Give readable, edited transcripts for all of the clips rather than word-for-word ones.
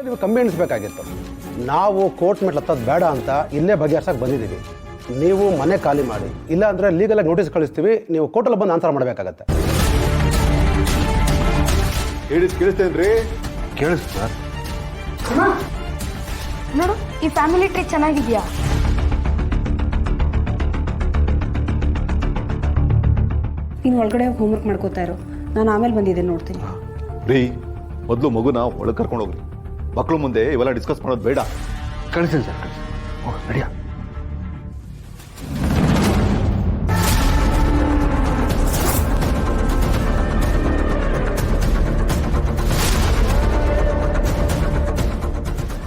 ನೀವು ಕಮ್ಮಿ ಎಣಿಸ್ಬೇಕಾಗಿತ್ತು. ನಾವು ಕೋರ್ಟ್ ಮೆಟ್ಲು ಹತ್ತೋದು ಬೇಡ ಅಂತ ಇಲ್ಲೇ ಬಗೆಹರ್ಸಕ್ಕೆ ಬಂದಿದ್ದೀವಿ. ನೀವು ಮನೆ ಖಾಲಿ ಮಾಡಿ, ಇಲ್ಲ ಅಂದರೆ ಲೀಗಲಾಗಿ ನೋಟಿಸ್ ಕಳಿಸ್ತೀವಿ, ನೀವು ಕೋರ್ಟಲ್ಲಿ ಬಂದು ಆನ್ಸರ್ ಮಾಡಬೇಕಾಗತ್ತೆ. ಕೇಳಿಸ್ತೇನ್ರಿ? ಕೇಳಿಸ್ತು ಸರ್. ನೋಡು, ಈ ಫ್ಯಾಮಿಲಿ ಟ್ರೀ ಚೆನ್ನಾಗಿದ್ಯಾ? ನೀನು ಒಳಗಡೆ ಹೋಮ್ವರ್ಕ್ ಮಾಡ್ಕೋತಾ ಇರೋ, ನಾನು ಆಮೇಲೆ ಬಂದಿದ್ದೆ ನೋಡ್ತೀನಿ. ರೀ, ಮೊದಲು ಮಗುನ ಒಳಗೆ ಕರ್ಕೊಂಡು ಹೋಗ್ರಿ. ಮಕ್ಕಳು ಮುಂದೆ ಇವೆಲ್ಲ ಡಿಸ್ಕಸ್ ಮಾಡೋದು ಬೇಡ. ಕಳಿಸ್ತೀನಿ ಸರ್, ಕಳಿಸಿ. ಓಹ್, ನಡಿಯಾ.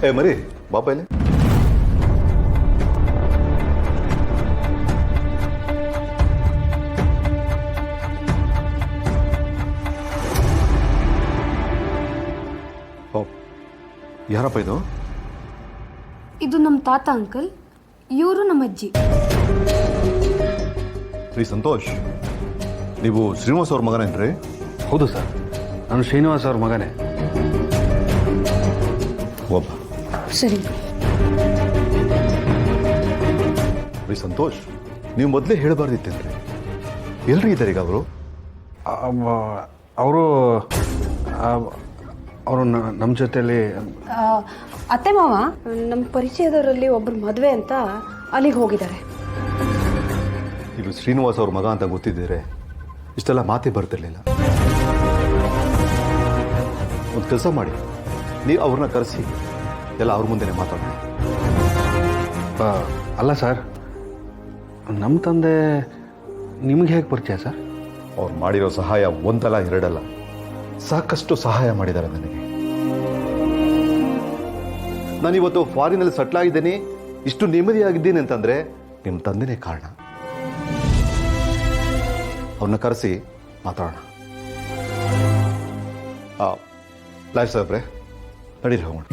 ಏ ಮರಿ, ಬಾಪ ಇಲ್ಲಿ. ಯಾರಪ್ಪ ಇದು? ಇದು ನಮ್ಮ ತಾತ ಅಂಕಲ್, ಇವರು ನಮ್ಮ ಅಜ್ಜಿ. ರೀ ಸಂತೋಷ್, ನೀವು ಶ್ರೀನಿವಾಸ್ ಅವ್ರ ಮಗನೇನ್ರಿ? ಹೌದು ಸರ್, ನಾನು ಶ್ರೀನಿವಾಸ್ ಅವ್ರ ಮಗನೇ. ಒಬ್ಬ. ಸರಿ. ರೀ ಸಂತೋಷ್, ನೀವು ಮೊದಲೇ ಹೇಳಬಾರ್ದಿತ್ತೇನ್ರಿ? ಎಲ್ರಿ ಇದ್ದಾರೆ ಈಗ ಅವರು? ಅವರು ನಮ್ಮ ಜೊತೆಯಲ್ಲಿ. ಅತ್ತೆ ಮಾವ ನಮ್ಮ ಪರಿಚಯದವರಲ್ಲಿ ಒಬ್ಬರು ಮದುವೆ ಅಂತ ಅಲ್ಲಿಗೆ ಹೋಗಿದ್ದಾರೆ. ಇದು ಶ್ರೀನಿವಾಸ್ ಅವ್ರ ಮಗ ಅಂತ ಗೊತ್ತಿದ್ದೀರೆ ಇಷ್ಟೆಲ್ಲ ಮಾತೇ ಬರ್ತಿರ್ಲಿಲ್ಲ. ಒಂದು ಕೆಲಸ ಮಾಡಿ, ನೀವು ಅವ್ರನ್ನ ಕರೆಸಿ ಎಲ್ಲ ಅವ್ರ ಮುಂದೆನೇ ಮಾತಾಡೋಣ. ಅಲ್ಲ ಸರ್, ನಮ್ಮ ತಂದೆ ನಿಮ್ಗೆ ಹೇಗೆ ಪರಿಚಯ ಸರ್? ಅವ್ರು ಮಾಡಿರೋ ಸಹಾಯ ಒಂದಲ್ಲ ಎರಡಲ್ಲ, ಸಾಕಷ್ಟು ಸಹಾಯ ಮಾಡಿದ್ದಾರೆ ನನಗೆ. ನಾನಿವತ್ತು ಫಾರಿನಲ್ಲಿ ಸೆಟ್ಲ್ ಆಗಿದ್ದೀನಿ, ಇಷ್ಟು ನೆಮ್ಮದಿಯಾಗಿದ್ದೀನಿ ಅಂತಂದ್ರೆ ನಿಮ್ಮ ತಂದೆನೇ ಕಾರಣ. ಅವ್ರನ್ನ ಕರೆಸಿ ಮಾತಾಡೋಣ. ಲಾಯರ್ ಸಾಹೇಬ್ರೆ, ನಡೀರಿ ಹೋಗೋಣ.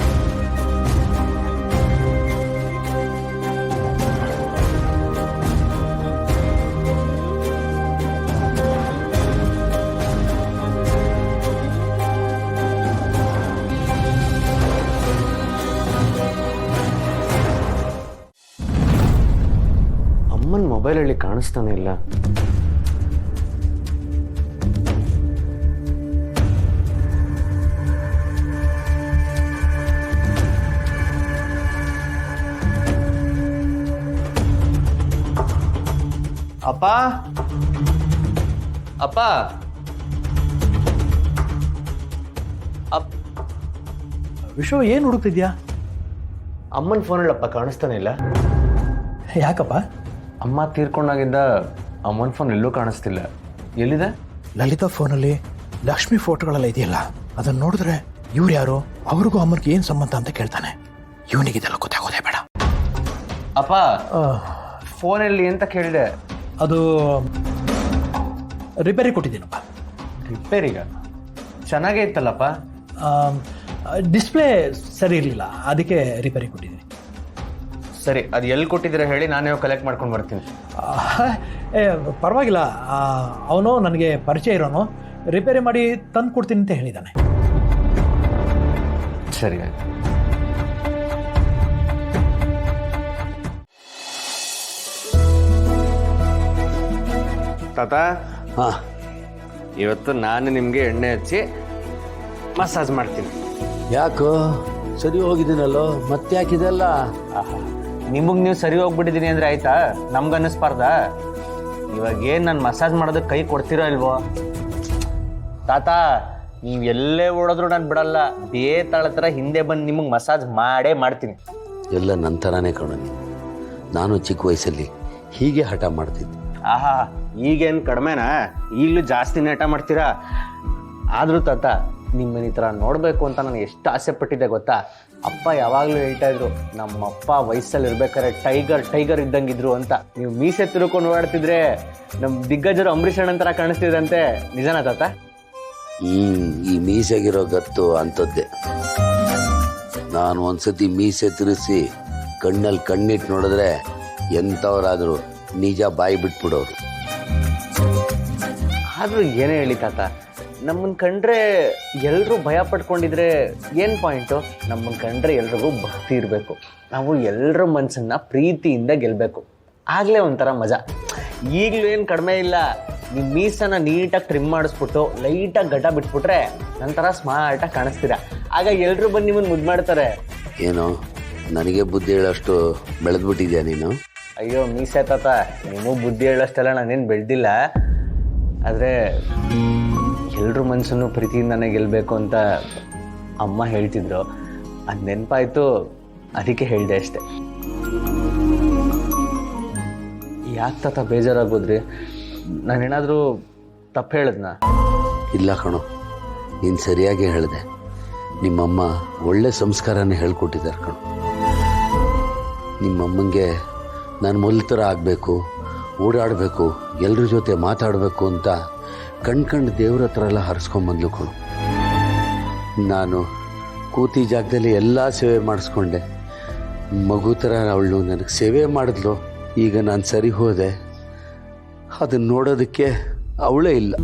ಅಮ್ಮನ ಮೊಬೈಲಲ್ಲಿ ಕಾಣಿಸ್ತಾನೆ ಇಲ್ಲ. ಅಪ್ಪ, ಅಪ್ಪ, ವಿಶ್ವ, ಏನು ಹುಡುಕ್ತಿದ್ಯಾ? ಅಮ್ಮನ ಫೋನಲ್ಲಪ್ಪ ಕಾಣಿಸ್ತಾನೆ ಇಲ್ಲ. ಯಾಕಪ್ಪ? ಅಮ್ಮ ತೀರ್ಕೊಂಡಾಗಿಂದ ಅಮ್ಮನ ಫೋನ್ ಎಲ್ಲೂ ಕಾಣಿಸ್ತಿಲ್ಲ. ಎಲ್ಲಿದೆ? ಲಲಿತಾ ಫೋನಲ್ಲಿ ಲಕ್ಷ್ಮಿ ಫೋಟೋಗಳೆಲ್ಲ ಇದೆಯಲ್ಲ, ಅದನ್ನು ನೋಡಿದ್ರೆ ಇವ್ರು ಯಾರು, ಅವ್ರಿಗೂ ಅಮ್ಮನಿಗೆ ಏನು ಸಂಬಂಧ ಅಂತ ಕೇಳ್ತಾನೆ. ಇವನಿಗಿದೆಲ್ಲ ಗೊತ್ತಾಗೋದೇ ಬೇಡ. ಅಪ್ಪ, ಫೋನಲ್ಲಿ ಅಂತ ಕೇಳಿದೆ. ಅದು ರಿಪೇರಿ ಕೊಟ್ಟಿದ್ದೀನಪ್ಪ. ರಿಪೇರಿಗ? ಚೆನ್ನಾಗೇ ಇತ್ತಲ್ಲಪ್ಪ. ಡಿಸ್ಪ್ಲೇ ಸರಿ ಇರಲಿಲ್ಲ, ಅದಕ್ಕೆ ರಿಪೇರಿ ಕೊಟ್ಟಿದ್ದೀನಿ. ಸರಿ, ಅದು ಎಲ್ಲಿ ಕೊಟ್ಟಿದ್ದೀರಾ ಹೇಳಿ, ನಾನೇ ಕಲೆಕ್ಟ್ ಮಾಡ್ಕೊಂಡು ಬರ್ತೀನಿ. ಪರವಾಗಿಲ್ಲ, ಅವನು ನನಗೆ ಪರಿಚಯ ಇರೋನು, ರಿಪೇರಿ ಮಾಡಿ ತಂದು ಕೊಡ್ತೀನಿ ಅಂತ ಹೇಳಿದ್ದಾನೆ. ಸರಿ. ತಾತ, ಇವತ್ತು ನಾನು ನಿಮಗೆ ಎಣ್ಣೆ ಹಚ್ಚಿ ಮಸಾಜ್ ಮಾಡ್ತೀನಿ. ಯಾಕೋ ಸರಿ ಹೋಗಿದ್ದೀನಲ್ಲೋ, ಮತ್ತೆ ಯಾಕಿದೆಲ್ಲ? ನಿಮಗೆ ನೀವು ಸರಿ ಹೋಗ್ಬಿಟ್ಟಿದ್ದೀನಿ ಅಂದ್ರೆ ಆಯ್ತಾ? ನಮ್ಗೆ ಅನ್ನಿಸ್ಬಾರ್ದ? ಇವಾಗ ಏನು ನಾನು ಮಸಾಜ್ ಮಾಡೋದಕ್ಕೆ ಕೈ ಕೊಡ್ತೀರೋ ಇಲ್ವೋ? ತಾತ, ನೀವು ಎಲ್ಲೇ ಓಡೋದ್ರು ನಾನು ಬಿಡಲ್ಲ. ಬೇತಾಳ ಥರ ಹಿಂದೆ ಬಂದು ನಿಮಗೆ ಮಸಾಜ್ ಮಾಡೇ ಮಾಡ್ತೀನಿ. ಎಲ್ಲ ನಂತರನೇ ಕಣೋ ನೀನು. ನಾನು ಚಿಕ್ಕ ವಯಸ್ಸಲ್ಲಿ ಹೀಗೆ ಹಠ ಮಾಡ್ತಿದ್ದೆ. ಆಹಾ, ಈಗೇನು ಕಡಿಮೆನಾ? ಈಗಲೂ ಜಾಸ್ತಿನೇ ಹಠ ಮಾಡ್ತೀರಾ. ಆದರೂ ತಾತ, ನಿಮ್ಮನ್ನ ಈ ಥರ ನೋಡಬೇಕು ಅಂತ ನಾನು ಎಷ್ಟು ಆಸೆ ಪಟ್ಟಿದ್ದೆ ಗೊತ್ತಾ? ಅಪ್ಪ ಯಾವಾಗಲೂ ಹೇಳ್ತಾ ಇದ್ರು, ನಮ್ಮಪ್ಪ ವಯಸ್ಸಲ್ಲಿ ಇರ್ಬೇಕಾದ್ರೆ ಟೈಗರ್ ಇದ್ದಂಗಿದ್ರು ಅಂತ. ನೀವು ಮೀಸೆ ತಿರುಕೊಂಡು ಓಡಾಡ್ತಿದ್ರೆ ನಮ್ಮ ದಿಗ್ಗಜರು ಅಂಬರೀಷ್ ಅಣ್ಣನ ಥರ ಕಾಣಿಸ್ತಿದ್ರಂತೆ. ನಿಜನಾ ತಾತ? ಈ ಮೀಸೆಗಿರೋ ಗತ್ತು ಅಂಥದ್ದೇ. ನಾನು ಒಂದ್ಸತಿ ಮೀಸೆ ತಿರುಗಿಸಿ ಕಣ್ಣಲ್ಲಿ ಕಣ್ಣಿಟ್ಟು ನೋಡಿದ್ರೆ ಎಂಥವ್ರಾದರೂ ನಿಜ ಬಾಯಿ ಬಿಟ್ಬಿಡೋರು. ಆದರೂ ಏನೇ ಹೇಳಿ ತಾತ, ನಮ್ಮನ್ನ ಕಂಡ್ರೆ ಎಲ್ಲರೂ ಭಯ ಪಡ್ಕೊಂಡಿದ್ರೆ ಏನು ಪಾಯಿಂಟು? ನಮ್ಮನ್ನ ಕಂಡ್ರೆ ಎಲ್ರಿಗೂ ಭಕ್ತಿ ಇರಬೇಕು. ನಾವು ಎಲ್ಲರ ಮನಸ್ಸನ್ನ ಪ್ರೀತಿಯಿಂದ ಗೆಲ್ಲಬೇಕು. ಆಗಲೇ ಒಂಥರ ಮಜಾ. ಈಗಲೂ ಏನು ಕಡಿಮೆ ಇಲ್ಲ. ನಿಮ್ಮ ಮೀಸನ್ನ ನೀಟಾಗಿ ಟ್ರಿಮ್ ಮಾಡಿಸ್ಬಿಟ್ಟು ಲೈಟಾಗಿ ಗಡ್ಡ ಬಿಟ್ಬಿಟ್ರೆ ನಂತರ ಸ್ಮಾರ್ಟಾಗಿ ಕಾಣಿಸ್ತೀರ. ಆಗ ಎಲ್ಲರೂ ಬಂದು ನಿಮ್ಮನ್ನು ಮುದ್ದು ಮಾಡ್ತಾರೆ. ಏನೋ ನನಗೆ ಬುದ್ಧಿ ಹೇಳೋಷ್ಟು ಬೆಳೆದ್ಬಿಟ್ಟಿದ್ಯಾ ನೀನು? ಅಯ್ಯೋ ಮೀಸೆ ತಾತ, ನಿಮಗೂ ಬುದ್ಧಿ ಹೇಳೋಷ್ಟೆಲ್ಲ ನಾನೇನು ಬೆಳೆದಿಲ್ಲ. ಆದರೆ ಎಲ್ಲರ ಮನಸ್ಸನ್ನು ಪ್ರೀತಿಯಿಂದನೇ ಗೆಲ್ಲಬೇಕು ಅಂತ ಅಮ್ಮ ಹೇಳ್ತಿದ್ರು. ಅದು ನೆನಪಾಯಿತು, ಅದಕ್ಕೆ ಹೇಳಿದೆ ಅಷ್ಟೆ. ಯಾಕೆ ತಾತ ಬೇಜಾರಾಗೋದ್ರಿ? ನಾನೇನಾದರೂ ತಪ್ಪು ಹೇಳಿದ್ನಾ? ಇಲ್ಲ ಕಣೋ, ನೀನು ಸರಿಯಾಗಿ ಹೇಳಿದೆ. ನಿಮ್ಮಮ್ಮ ಒಳ್ಳೆ ಸಂಸ್ಕಾರನೇ ಹೇಳ್ಕೊಟ್ಟಿದ್ದಾರೆ ಕಣೋ. ನಿಮ್ಮಮ್ಮಂಗೆ ನಾನು ಮೊದಲ ಥರ ಆಗಬೇಕು, ಓಡಾಡಬೇಕು, ಎಲ್ಲರ ಜೊತೆ ಮಾತಾಡಬೇಕು ಅಂತ ಕಣ್ಕಂಡು ದೇವ್ರ ಹತ್ರ ಎಲ್ಲ ಹರಿಸ್ಕೊಂಬಂದ್ಲು ಕಣೋ. ನಾನು ಕೂತಿ ಜಾಗದಲ್ಲಿ ಎಲ್ಲ ಸೇವೆ ಮಾಡಿಸ್ಕೊಂಡೆ. ಮಗು ಥರ ಅವಳು ನನಗೆ ಸೇವೆ ಮಾಡಿದ್ಲು. ಈಗ ನಾನು ಸರಿ ಹೋದೆ, ಅದನ್ನು ನೋಡೋದಕ್ಕೆ ಅವಳೇ ಇಲ್ಲ.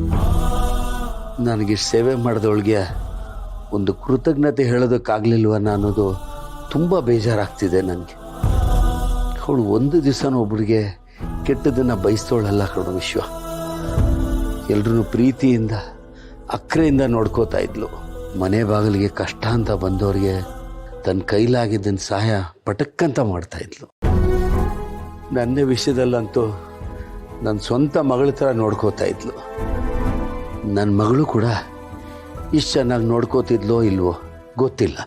ನನಗಿಷ್ಟು ಸೇವೆ ಮಾಡಿದವಳಿಗೆ ಒಂದು ಕೃತಜ್ಞತೆ ಹೇಳೋದಕ್ಕಾಗಲಿಲ್ವನ್ನ ಅನ್ನೋದು ತುಂಬ ಬೇಜಾರಾಗ್ತಿದೆ ನನಗೆ. ಅವಳು ಒಂದು ದಿವಸನೂ ಒಬ್ಬರಿಗೆ ಕೆಟ್ಟದನ್ನು ಬಯಸ್ತವಳಲ್ಲ ಕಣೋ ವಿಶ್ವ. ಎಲ್ರೂ ಪ್ರೀತಿಯಿಂದ ಅಕ್ಕರೆಯಿಂದ ನೋಡ್ಕೋತಾ ಇದ್ಲು. ಮನೆ ಬಾಗಿಲಿಗೆ ಕಷ್ಟ ಅಂತ ಬಂದವ್ರಿಗೆ ತನ್ನ ಕೈಲಾಗಿದ್ದನ್ನು ಸಹಾಯ ಪಟಕ್ಕಂತ ಮಾಡ್ತಾಯಿದ್ಲು. ನನ್ನ ವಿಷಯದಲ್ಲಂತೂ ನನ್ನ ಸ್ವಂತ ಮಗಳ ಥರ ನೋಡ್ಕೋತಾ ಇದ್ಲು. ನನ್ನ ಮಗಳು ಕೂಡ ಇಷ್ಟು ಚೆನ್ನಾಗಿ ನೋಡ್ಕೋತಿದ್ಲೋ ಇಲ್ವೋ ಗೊತ್ತಿಲ್ಲ.